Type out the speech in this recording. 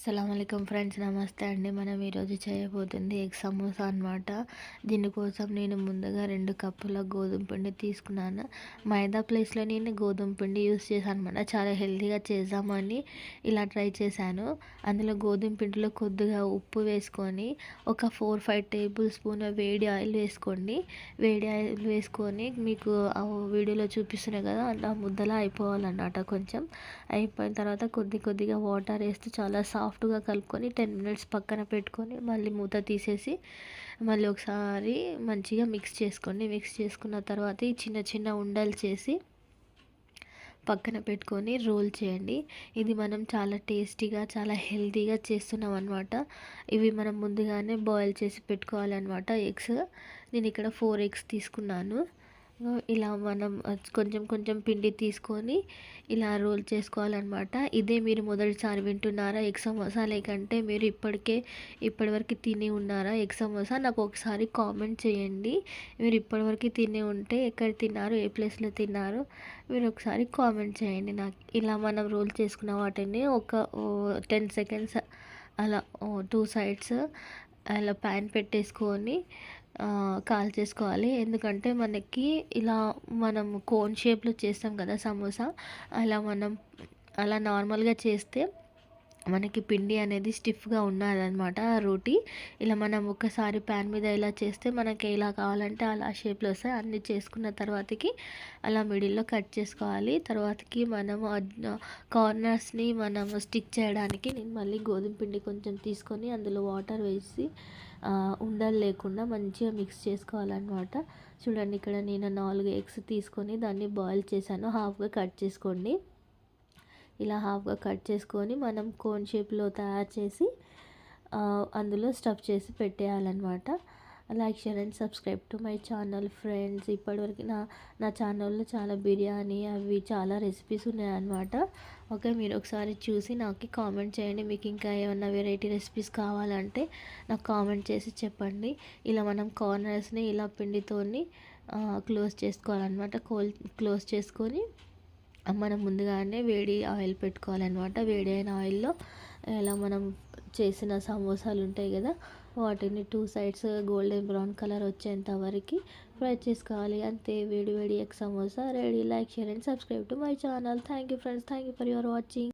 అస్సలాముఅలైకుం friends, నమస్తే అండి. మనం ఈరోజు చేయబోతుంది ఎగ్ సమోసా అనమాట. దీనికోసం నేను ముందుగా 2 కప్పుల గోధుమ పిండి తీసుకున్నాను. మైదా ప్లేస్లో నేను గోధుమ పిండి యూస్ చేశాను అనమాట. చాలా హెల్తీగా చేద్దామని ఇలా ట్రై చేశాను. అందులో గోధుమ పిండిలో కొద్దిగా ఉప్పు వేసుకొని ఒక 4-5 టేబుల్ స్పూన్ వేడి ఆయిల్ వేసుకోండి. వేడి ఆయిల్ వేసుకొని మీకు వీడియోలో చూపిస్తున్నాయి కదా, అలా ముద్దలా అయిపోవాలన్నమాట. కొంచెం అయిపోయిన తర్వాత కొద్దిగా వాటర్ వేస్తూ చాలా సాఫ్ట్గా కలుపుకొని 10 మినిట్స్ పక్కన పెట్టుకొని మళ్ళీ మూత తీసేసి మళ్ళీ ఒకసారి మంచిగా మిక్స్ చేసుకోండి. మిక్స్ చేసుకున్న తర్వాత ఈ చిన్న చిన్న ఉండలు చేసి పక్కన పెట్టుకొని రోల్ చేయండి. ఇది మనం చాలా టేస్టీగా చాలా హెల్తీగా చేస్తున్నాం అనమాట. ఇవి మనం ముందుగానే బాయిల్ చేసి పెట్టుకోవాలన్నమాట. ఎగ్స్ నేను ఇక్కడ 4 ఎగ్స్ తీసుకున్నాను. ఇలా మనం కొంచెం పిండి తీసుకొని ఇలా రోల్ చేసుకోవాలన్నమాట. ఇదే మీరు మొదటిసారి వింటున్నారా ఎగ్ సమోసా, లేకంటే మీరు ఇప్పటివరకు తిని ఉన్నారా ఎగ్ సమోసా? నాకు ఒకసారి కామెంట్ చేయండి. మీరు ఇప్పటివరకు తిని ఉంటే ఎక్కడ తిన్నారు, ఏ ప్లేస్లో తిన్నారు, మీరు ఒకసారి కామెంట్ చేయండి నాకు. ఇలా మనం రోల్ చేసుకున్న వాటిని ఒక 10 సెకండ్స్ అలా 2 సైడ్స్ అలా ప్యాన్ పెట్టేసుకొని కాల్ చేసుకోవాలి. ఎందుకంటే మనకి ఇలా మనం కోన్ షేప్లో చేస్తాం కదా సమోసా, అలా నార్మల్గా చేస్తే మనకి పిండి అనేది స్టిఫ్గా ఉన్నదన్నమాట. రోటీ ఇలా మనం ఒకసారి ప్యాన్ మీద ఇలా చేస్తే మనకి ఎలా కావాలంటే అలా షేప్లో వస్తాయి. అన్నీ చేసుకున్న తర్వాతకి అలా మిడిల్లో కట్ చేసుకోవాలి. తర్వాతకి మనము కార్నర్స్ని మనము స్టిక్ చేయడానికి నేను మళ్ళీ గోధుమ పిండి కొంచెం తీసుకొని అందులో వాటర్ వేసి ఉండలు లేకుండా మంచిగా మిక్స్ చేసుకోవాలన్నమాట. చూడండి, ఇక్కడ నేను 4 ఎగ్స్ తీసుకొని దాన్ని బాయిల్ చేశాను. హాఫ్గా కట్ చేసుకోండి. ఇలా హాఫ్గా కట్ చేసుకొని మనం కోన్ షేప్లో తయారు చేసి అందులో స్టఫ్ చేసి పెట్టేయాలన్నమాట. Like, share and subscribe to my channel friends. ఇప్పటివరకు నా ఛానల్లో చాలా బిర్యానీ అవి చాలా రెసిపీస్ ఉన్నాయన్నమాట. ఓకే, మీరు ఒకసారి చూసి నాకు కామెంట్ చేయండి. మీకు ఇంకా ఏమన్నా వెరైటీ రెసిపీస్ కావాలంటే నాకు కామెంట్ చేసి చెప్పండి. ఇలా మనం కార్నర్స్ని ఇలా పిండితోని క్లోజ్ చేసుకోవాలన్నమాట. క్లోజ్ చేసుకొని మనం ముందుగానే వేడి ఆయిల్ పెట్టుకోవాలన్నమాట. వేడి అయిన ఆయిల్లో ఇలా మనం చేసిన సమోసాలు ఉంటాయి కదా, వాటిని 2 సైడ్స్ గోల్డెన్ బ్రౌన్ కలర్ వచ్చేంత వరకు ఫ్రై చేసుకోవాలి. అంతే, వేడి egg samosa ready. Like, share and subscribe to my channel. Thank you friends, thank you for your watching.